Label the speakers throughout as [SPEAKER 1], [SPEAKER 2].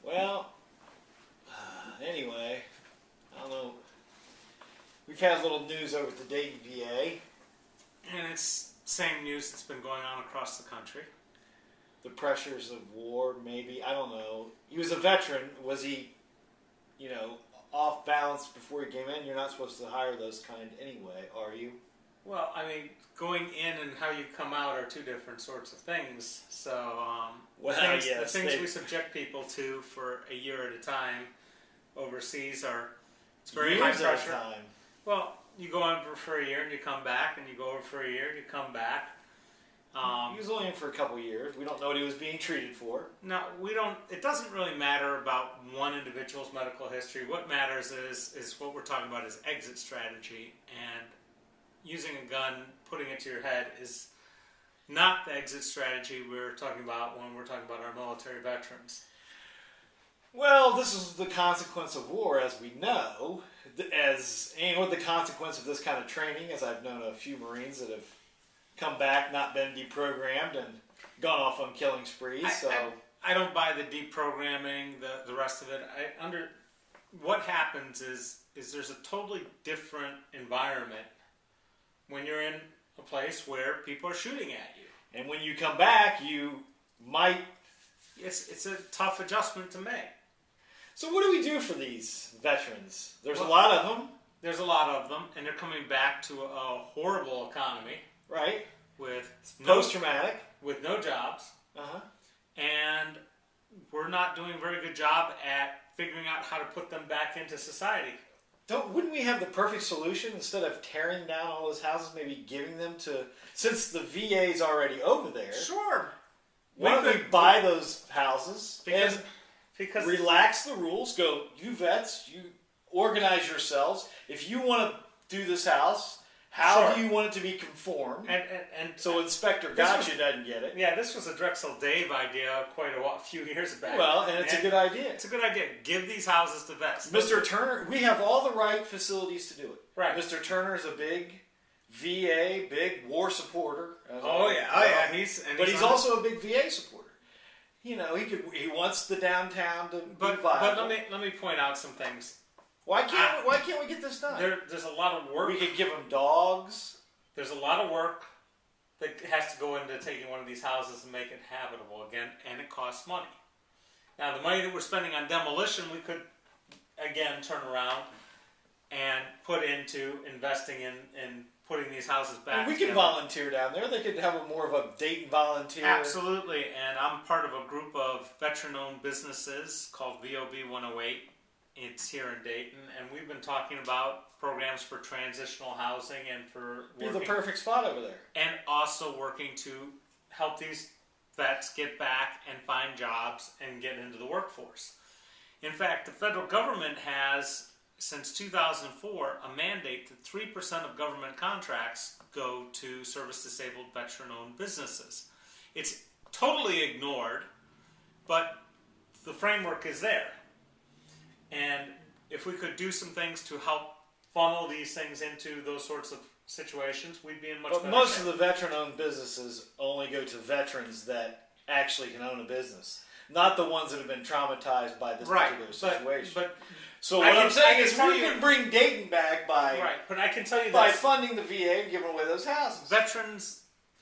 [SPEAKER 1] Well, anyway, I don't know. We've had a little news over at the Dayton VA.
[SPEAKER 2] And it's same news that's been going on across the country.
[SPEAKER 1] The pressures of war, maybe. I don't know. He was a veteran. Was he, off balance before he came in? You're not supposed to hire those kind anyway, are you?
[SPEAKER 2] Well, I mean, going in and how you come out are two different sorts of things. So, the things we subject people to for a year at a time overseas it's very high pressure.
[SPEAKER 1] Years at a time.
[SPEAKER 2] Well, you go over for a year and you come back, and you go over for a year and you come back.
[SPEAKER 1] He was only in for a couple years. We don't know what he was being treated for.
[SPEAKER 2] No, we don't. It doesn't really matter about one individual's medical history. What matters is what we're talking about is exit strategy, and using a gun, putting it to your head is not the exit strategy we're talking about when we're talking about our military veterans.
[SPEAKER 1] Well, this is the consequence of war, as we know, and with the consequence of this kind of training, as I've known a few Marines that have come back, not been deprogrammed, and gone off on killing sprees.
[SPEAKER 2] I don't buy the deprogramming, the rest of it. What happens is there's a totally different environment when you're in a place where people are shooting at you.
[SPEAKER 1] And when you come back, you might...
[SPEAKER 2] It's a tough adjustment to make.
[SPEAKER 1] So what do we do for these veterans? There's a lot of them.
[SPEAKER 2] There's a lot of them, and they're coming back to a horrible economy.
[SPEAKER 1] Right.
[SPEAKER 2] With
[SPEAKER 1] post-traumatic.
[SPEAKER 2] With no jobs.
[SPEAKER 1] Uh-huh.
[SPEAKER 2] And we're not doing a very good job at figuring out how to put them back into society.
[SPEAKER 1] Wouldn't we have the perfect solution? Instead of tearing down all those houses, maybe giving them to... Since the VA's already over there...
[SPEAKER 2] Sure.
[SPEAKER 1] Why don't we buy those houses
[SPEAKER 2] because
[SPEAKER 1] relax the rules, go, you vets, you organize yourselves. If you want to do this house... How do you want it to be conformed?
[SPEAKER 2] And
[SPEAKER 1] so Inspector Gotcha doesn't get it.
[SPEAKER 2] Yeah, this was a Drexel Dave idea a few years back.
[SPEAKER 1] Well, and it's a good idea.
[SPEAKER 2] It's a good idea. Give these houses to vets.
[SPEAKER 1] Mr. Turner, we have all the right facilities to do it.
[SPEAKER 2] Right.
[SPEAKER 1] Mr. Turner is a big VA, big war supporter.
[SPEAKER 2] He's
[SPEAKER 1] also a big VA supporter. He wants the downtown to be viable.
[SPEAKER 2] But let me point out some things.
[SPEAKER 1] Why can't we get this done?
[SPEAKER 2] There's a lot of work.
[SPEAKER 1] We could give them dogs.
[SPEAKER 2] There's a lot of work that has to go into taking one of these houses and make it habitable again, and it costs money. Now, the money that we're spending on demolition, we could, again, turn around and put into investing in putting these houses back.
[SPEAKER 1] And we could volunteer down there. They could have more of a Dayton volunteer.
[SPEAKER 2] Absolutely, and I'm part of a group of veteran-owned businesses called v108. It's here in Dayton, and we've been talking about programs for transitional housing and for
[SPEAKER 1] be the perfect spot over there.
[SPEAKER 2] And also working to help these vets get back and find jobs and get into the workforce. In fact, the federal government has, since 2004, a mandate that 3% of government contracts go to service-disabled veteran-owned businesses. It's totally ignored, but the framework is there. And if we could do some things to help funnel these things into those sorts of situations, we'd be in much better shape.
[SPEAKER 1] But most of the veteran-owned businesses only go to veterans that actually can own a business, not the ones that have been traumatized by this particular situation. So what I'm saying is we can bring Dayton back by
[SPEAKER 2] but I can tell you
[SPEAKER 1] by funding the VA and giving away those houses.
[SPEAKER 2] Veterans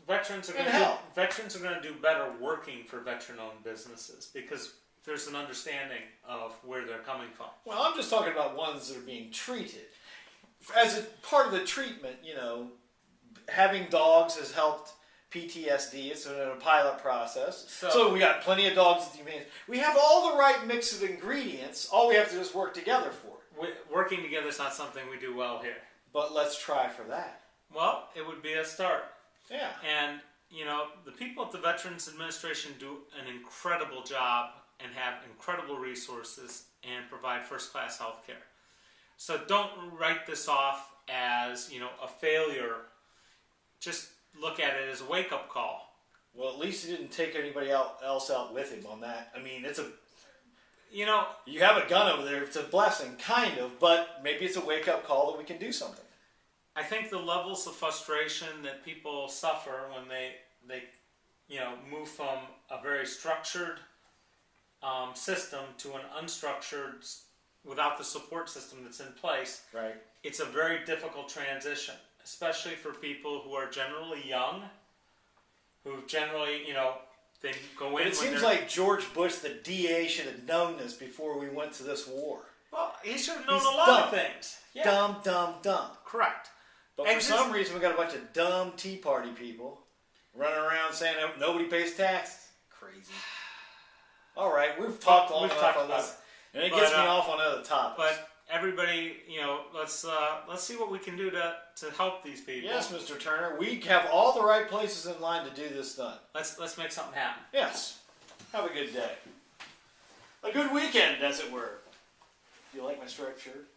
[SPEAKER 2] are going to do better working for veteran-owned businesses because there's an understanding of where they're coming from.
[SPEAKER 1] Well, I'm just talking about ones that are being treated. As a part of the treatment, having dogs has helped PTSD. It's in a pilot process. So we got plenty of dogs at the humane. We have all the right mix of ingredients. All we have to do is work together for it.
[SPEAKER 2] Working together is not something we do well here.
[SPEAKER 1] But let's try for that.
[SPEAKER 2] Well, it would be a start.
[SPEAKER 1] Yeah.
[SPEAKER 2] And, the people at the Veterans Administration do an incredible job and have incredible resources and provide first-class health care. So don't write this off as, a failure. Just look at it as a wake-up call.
[SPEAKER 1] Well, at least he didn't take anybody else out with him on that. I mean, it's a... You have a gun over there. It's a blessing, kind of, but maybe it's a wake-up call that we can do something.
[SPEAKER 2] I think the levels of frustration that people suffer when they move from a very structured system to an unstructured, without the support system that's in place,
[SPEAKER 1] right,
[SPEAKER 2] it's a very difficult transition, especially for people who are generally young, who generally, they go in.
[SPEAKER 1] But it seems like George Bush, the DA, should have known this before we went to this war.
[SPEAKER 2] Well, he should have known a lot of things. Yeah.
[SPEAKER 1] Dumb.
[SPEAKER 2] Correct.
[SPEAKER 1] But for some reason, we got a bunch of dumb Tea Party people running around saying nobody pays taxes. Crazy. All right, we've talked long enough on this, and it gets me off on other topics.
[SPEAKER 2] But everybody, let's see what we can do to help these people.
[SPEAKER 1] Yes, Mr. Turner, we have all the right places in line to do this done.
[SPEAKER 2] Let's make something happen.
[SPEAKER 1] Yes. Have a good day. A good weekend, as it were. Do you like my striped shirt?